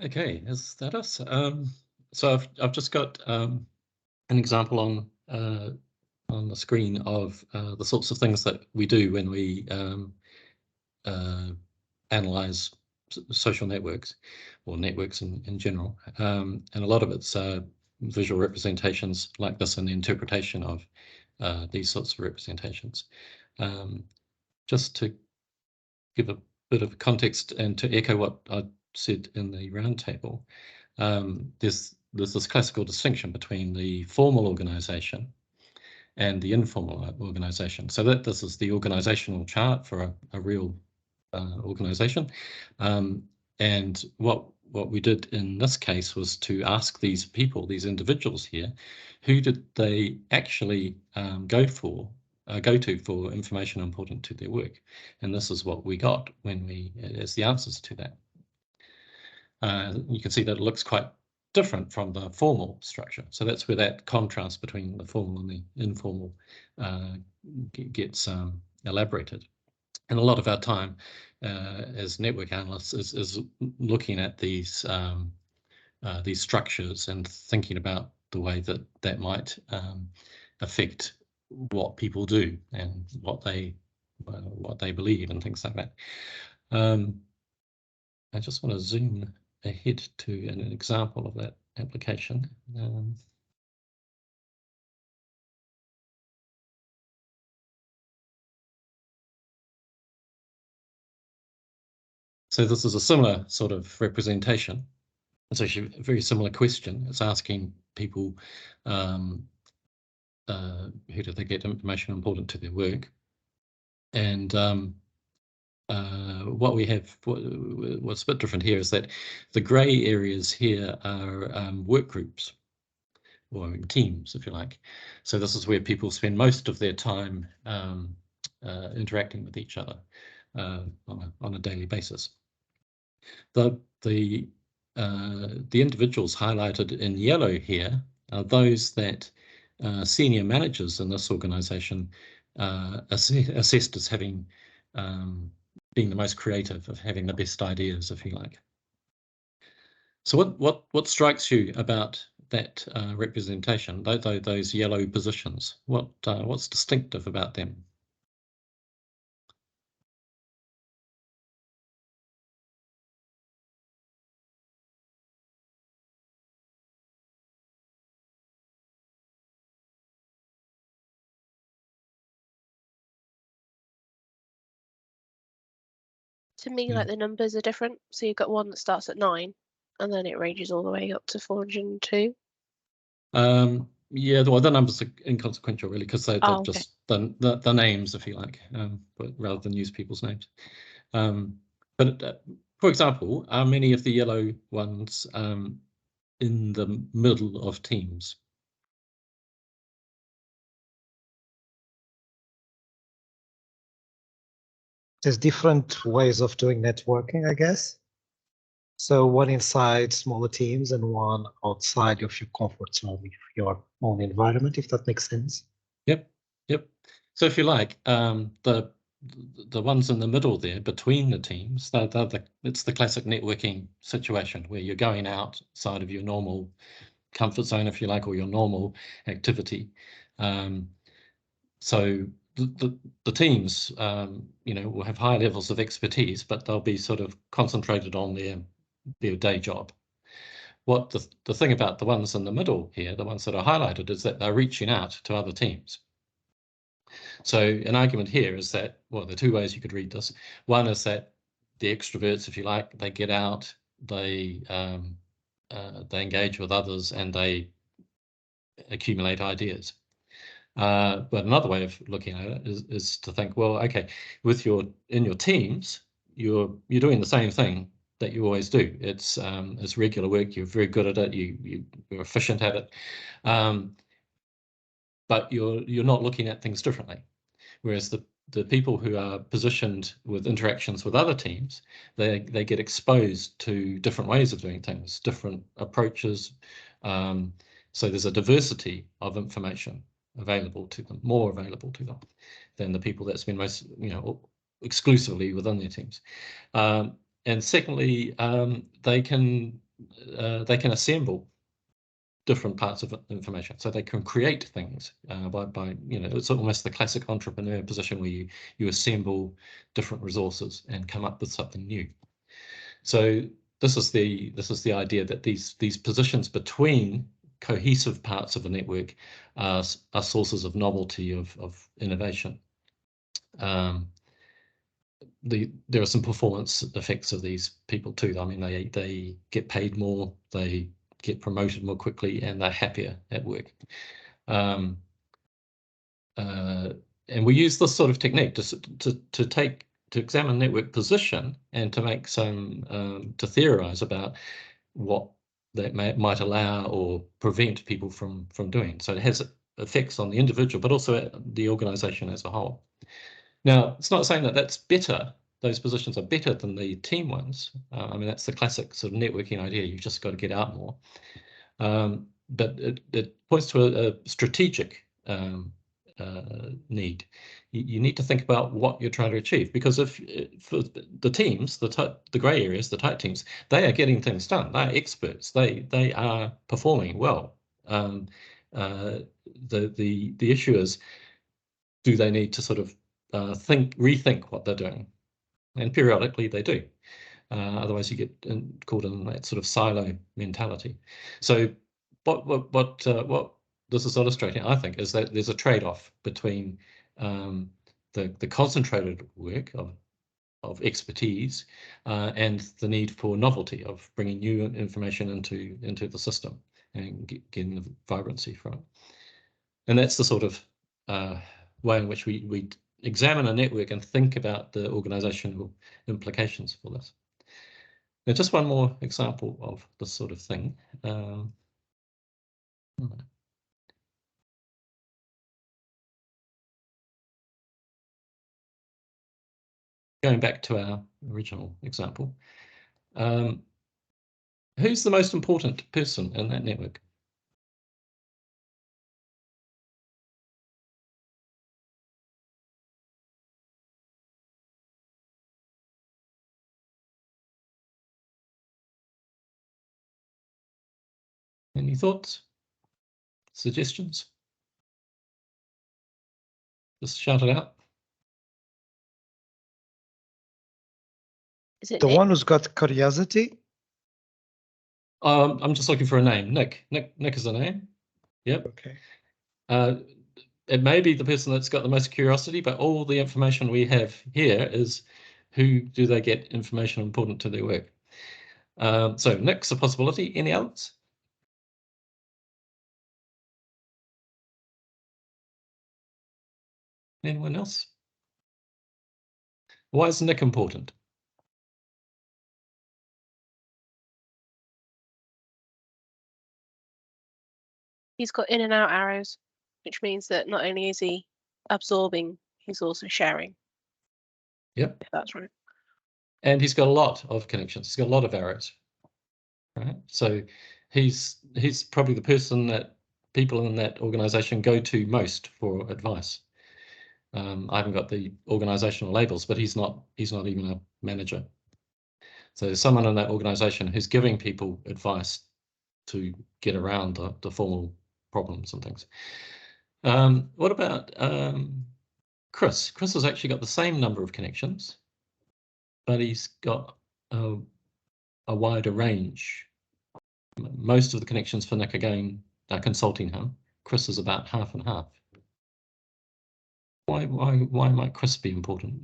Okay, is that us? So I've just got an example on the screen of the sorts of things that we do when we analyze social networks or networks in general, and a lot of it's visual representations like this and the interpretation of these sorts of representations. Just to give a bit of context and to echo what I said in the roundtable, there's this classical distinction between the formal organization and the informal organization. So that this is the organizational chart for a real organization. And what we did in this case was to ask these people, these individuals here, who did they actually go to for information important to their work? And this is what we got when we, as the answers to that. You can see that it looks quite different from the formal structure. So that's where that contrast between the formal and the informal gets elaborated. And a lot of our time as network analysts is looking at these structures and thinking about the way that might affect what people do and what they believe and things like that. I just want to zoom ahead to an example of that application. So this is a similar sort of representation. It's actually a very similar question. It's asking people who do they get information important to their work, and what we have, what's a bit different here is that the grey areas here are work groups or teams, if you like. So this is where people spend most of their time interacting with each other on a daily basis. The individuals highlighted in yellow here are those that senior managers in this organization assessed as having being the most creative, of having the best ideas, if you like. So what strikes you about that representation, those yellow positions? What's distinctive about them? To me, like the numbers are different. So you've got one that starts at 9, and then it ranges all the way up to 402. Yeah, well, the numbers are inconsequential, really, because they're okay. just the names, if you like, but rather than use people's names. But for example, are many of the yellow ones in the middle of teams? There's different ways of doing networking, I guess. So one inside smaller teams and one outside of your comfort zone, your own environment, if that makes sense. Yep. So if you like, the ones in the middle there between the teams, it's the classic networking situation where you're going outside of your normal comfort zone, if you like, or your normal activity. So the teams, will have high levels of expertise, but they'll be sort of concentrated on their day job. What the thing about the ones in the middle here, the ones that are highlighted, is that they're reaching out to other teams. So an argument here is that, well, there are two ways you could read this. One is that the extroverts, if you like, they get out, they engage with others, and they accumulate ideas. But another way of looking at it is to think, well, okay, in your teams, you're doing the same thing that you always do. It's regular work. You're very good at it. You're efficient at it, but you're not looking at things differently. Whereas the people who are positioned with interactions with other teams, they get exposed to different ways of doing things, different approaches. So there's a diversity of information available to them, more available to them than the people that spend most, exclusively within their teams. And secondly, they can they can assemble different parts of information, so they can create things by it's almost the classic entrepreneur position where you assemble different resources and come up with something new. So this is the idea that these positions between cohesive parts of a network are sources of novelty, of innovation. There are some performance effects of these people too. I mean, they get paid more, they get promoted more quickly, and they're happier at work. And we use this sort of technique to examine network position and to make some to theorize about what that might allow or prevent people from doing. So it has effects on the individual, but also the organization as a whole. Now, it's not saying that that's better. Those positions are better than the team ones. I mean, that's the classic sort of networking idea. You've just got to get out more. But it points to a strategic need. You need to think about what you're trying to achieve, because if for the teams, the grey areas, the tight teams, they are getting things done. They're experts. They are performing well. The issue is, do they need to sort of rethink what they're doing? And periodically they do. Otherwise you get caught in that sort of silo mentality. So what this is illustrating, I think, is that there's a trade-off between the concentrated work of expertise and the need for novelty, of bringing new information into the system and getting the vibrancy from it. And that's the sort of way in which we examine a network and think about the organizational implications for this. Now, just one more example of this sort of thing. Going back to our original example, who's the most important person in that network? Any thoughts? Suggestions? Just shout it out. Is it The Nick? one who's got curiosity? I'm just looking for a name. Nick is a name. Yep. Okay. It may be the person that's got the most curiosity, but all the information we have here is who do they get information important to their work. So Nick's a possibility. Any others? Anyone else? Why is Nick important? He's got in and out arrows, which means that not only is he absorbing, he's also sharing. Yep. If that's right. And he's got a lot of connections. He's got a lot of arrows. Right. So he's probably the person that people in that organization go to most for advice. I haven't got the organizational labels, but he's not even a manager. So there's someone in that organization who's giving people advice to get around the formal problems and things. What about Chris? Chris has actually got the same number of connections, but he's got a wider range. Most of the connections for Nick again are consulting him. Chris is about half and half. Why might Chris be important?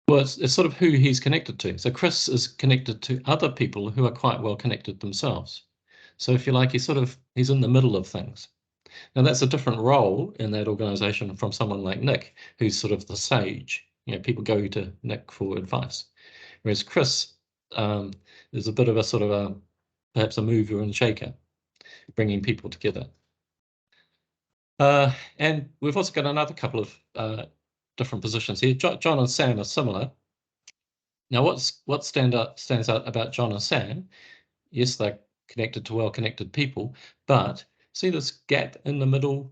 Well, it's sort of who he's connected to. So Chris is connected to other people who are quite well connected themselves. So if you like, he's in the middle of things. Now that's a different role in that organization from someone like Nick, who's sort of the sage. You know, people go to Nick for advice. Whereas Chris is a bit of a sort of perhaps a mover and shaker, bringing people together. And we've also got another couple of different positions here. John and Sam are similar. Now, what stands out about John and Sam? Yes, they're connected to well-connected people, but see this gap in the middle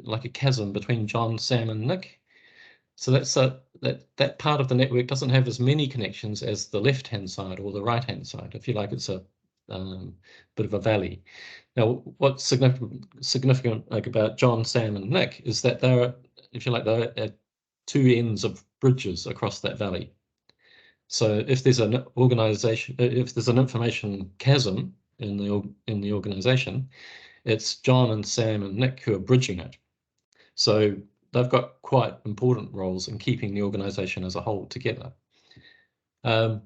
like a chasm between John, Sam, and Nick. So that's that part of the network doesn't have as many connections as the left-hand side or the right-hand side. If you like, it's a bit of a valley. Now, what's significant like about John, Sam, and Nick is that they're, if you like, they're at two ends of bridges across that valley. So if there's an organization, if there's an information chasm in the organization, it's John and Sam and Nick who are bridging it. So they've got quite important roles in keeping the organization as a whole together. So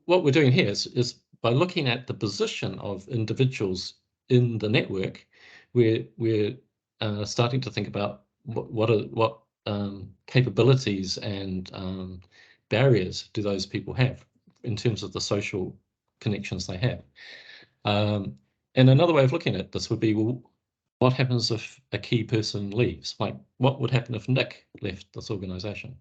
what we're doing here is by looking at the position of individuals in the network, we're starting to think about what capabilities and barriers do those people have in terms of the social connections they have. And another way of looking at this would be, well, what happens if a key person leaves? Like, what would happen if Nick left this organization?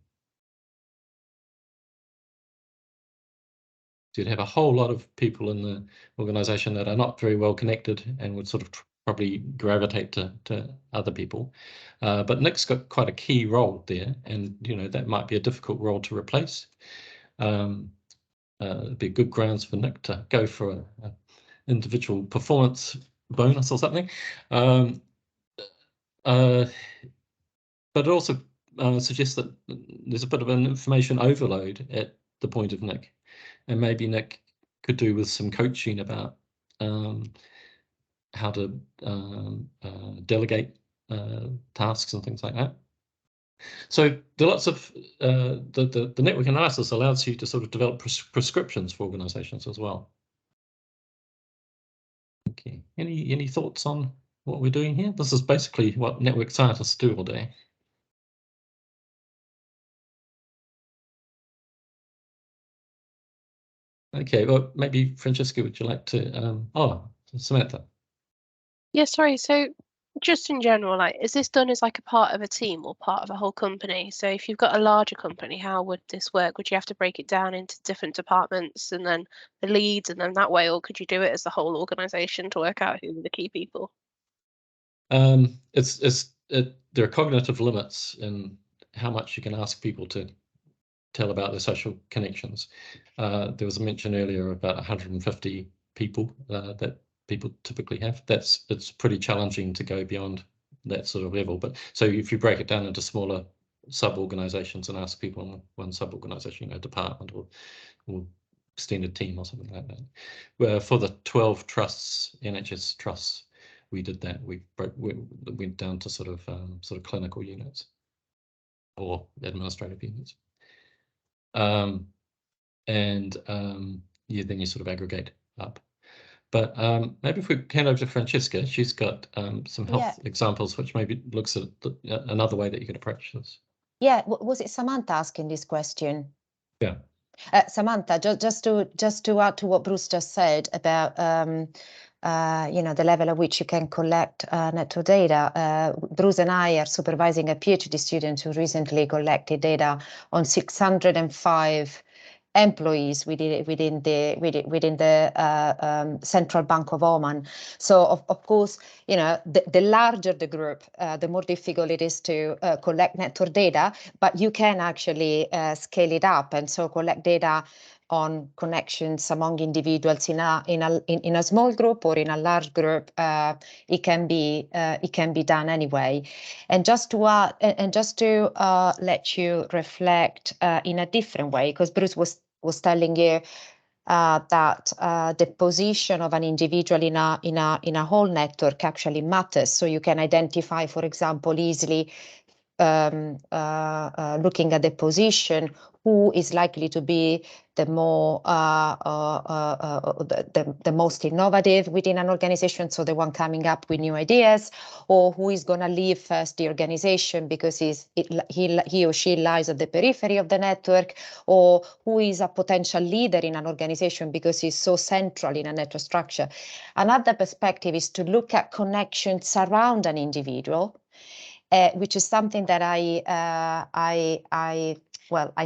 So you'd have a whole lot of people in the organization that are not very well connected and would sort of probably gravitate to other people. But Nick's got quite a key role there, and that might be a difficult role to replace. It'd be good grounds for Nick to go for an individual performance bonus or something. But it also suggests that there's a bit of an information overload at the point of Nick, and maybe Nick could do with some coaching about how to delegate tasks and things like that. So there are lots of the network analysis allows you to sort of develop prescriptions for organizations as well. Okay, any thoughts on what we're doing here? This is basically what network scientists do all day. Okay, well, maybe Francesca, would you like to? Samantha. Yeah, sorry. So just in general, like, is this done as like a part of a team or part of a whole company? So if you've got a larger company, how would this work? Would you have to break it down into different departments and then the leads and then that way, or could you do it as the whole organization to work out who are the key people? There are cognitive limits in how much you can ask people to tell about their social connections. There was a mention earlier about 150 people that people typically have. It's pretty challenging to go beyond that sort of level. But so if you break it down into smaller sub-organizations and ask people in one sub-organization, department or extended team or something like that. Where for the 12 trusts, NHS trusts, we did that. We went down to sort of clinical units or administrative units. Yeah, then you sort of aggregate up. But maybe if we hand over to Francesca, she's got some health examples, which maybe looks at another way that you could approach this. Yeah, was it Samantha asking this question? Yeah. Samantha, just to add to what Bruce just said about the level at which you can collect network data. Bruce and I are supervising a PhD student who recently collected data on 605 employees within the Central Bank of Oman. So of course, the larger the group, the more difficult it is to collect network data, but you can actually scale it up and so collect data on connections among individuals in a small group or in a large group. It can be done anyway. And just to let you reflect in a different way, because Bruce was telling you that the position of an individual in a whole network actually matters. So you can identify, for example, easily looking at the position, who is likely to be the most innovative within an organization, so the one coming up with new ideas, or who is going to leave first the organization because he or she lies at the periphery of the network, or who is a potential leader in an organization because he's so central in a network structure. Another perspective is to look at connections around an individual, which is something that I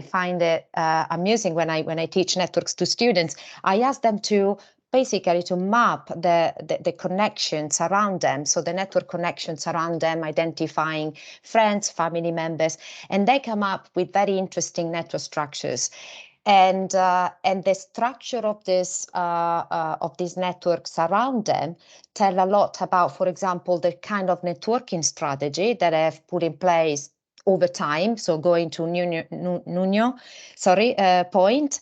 find it amusing when I teach networks to students. I ask them to basically to map the connections around them, so the network connections around them, identifying friends, family members, and they come up with very interesting network structures. And the structure of these networks around them tell a lot about, for example, the kind of networking strategy that I've put in place over time. So going to Nuno point.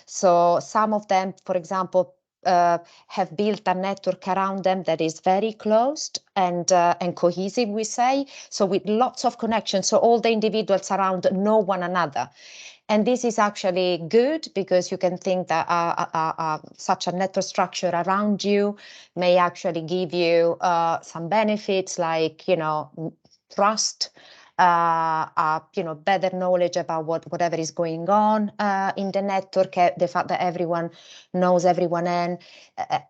So some of them, for example, have built a network around them that is very closed and cohesive, we say. So with lots of connections, so all the individuals around know one another. And this is actually good because you can think that such a network structure around you may actually give you some benefits like, you know, trust, you know, better knowledge about whatever is going on in the network. The fact that everyone knows everyone and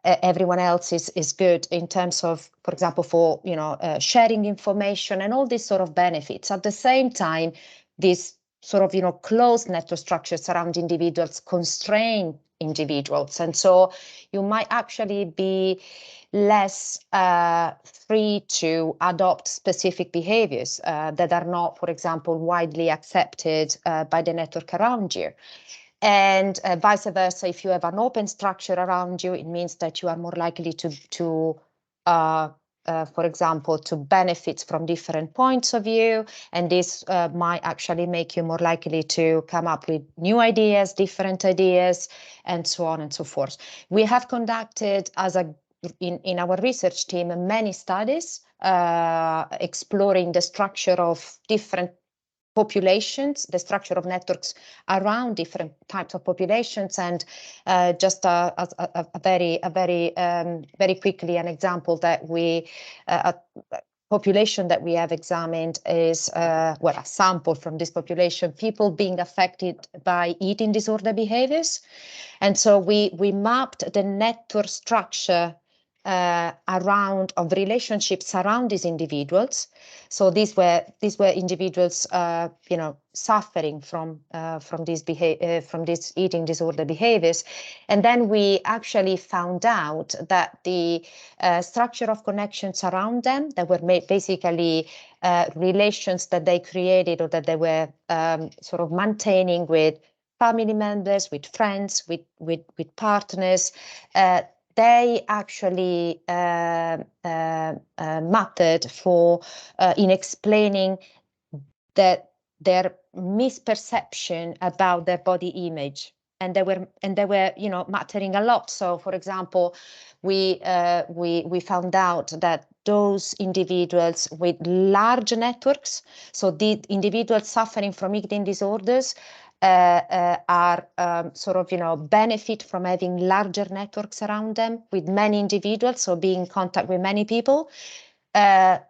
everyone else is good in terms of, for example, for, you know, sharing information and all these sort of benefits. At the same time, these sort of, you know, closed network structures around individuals constrain individuals. And so you might actually be less free to adopt specific behaviors that are not, for example, widely accepted by the network around you. And vice versa, if you have an open structure around you, it means that you are more likely to for example, to benefit from different points of view, and this might actually make you more likely to come up with new ideas, different ideas, and so on and so forth. We have conducted, in our research team, many studies exploring the structure of different populations, the structure of networks around different types of populations, and just very quickly, an example that a population that we have examined is well, a sample from this population, people being affected by eating disorder behaviors, and so we mapped the network structure around of relationships around these individuals. So these were individuals, you know, suffering from these eating disorder behaviors, and then we actually found out that the structure of connections around them that were basically relations that they created or that they were sort of maintaining with family members, with friends, with partners. They actually mattered for in explaining that their misperception about their body image, and they were you know, mattering a lot. So, for example, we found out that those individuals with large networks, so the individuals suffering from eating disorders, are sort of, you know, benefit from having larger networks around them with many individuals, so being in contact with many people. For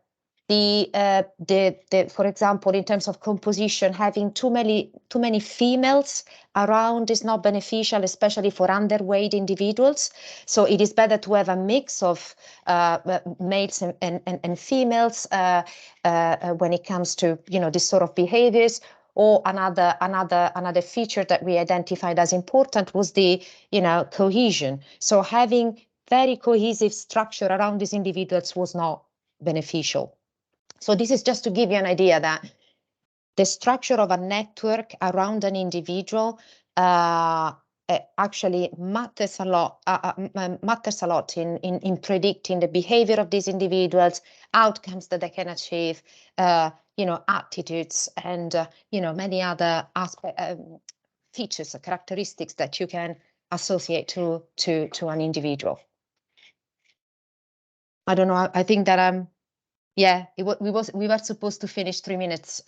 example, in terms of composition, having too many females around is not beneficial, especially for underweight individuals. So it is better to have a mix of males and females when it comes to, you know, this sort of behaviors. Or another feature that we identified as important was the, you know, cohesion. So having very cohesive structure around these individuals was not beneficial. So this is just to give you an idea that the structure of a network around an individual actually matters a lot. In predicting the behavior of these individuals, outcomes that they can achieve, you know, attitudes, and you know, many other features or characteristics that you can associate to an individual. I don't know. I think that yeah, we were supposed to finish 3 minutes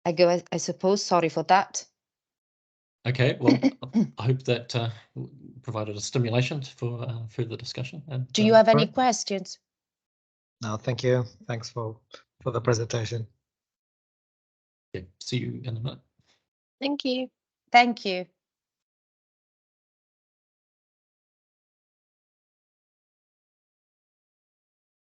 ago, I suppose. Sorry for that. Okay, well, I hope that provided a stimulation for further discussion. And, do you have any questions? No, thank you. Thanks for the presentation. Yeah, see you in a minute. Thank you. Thank you.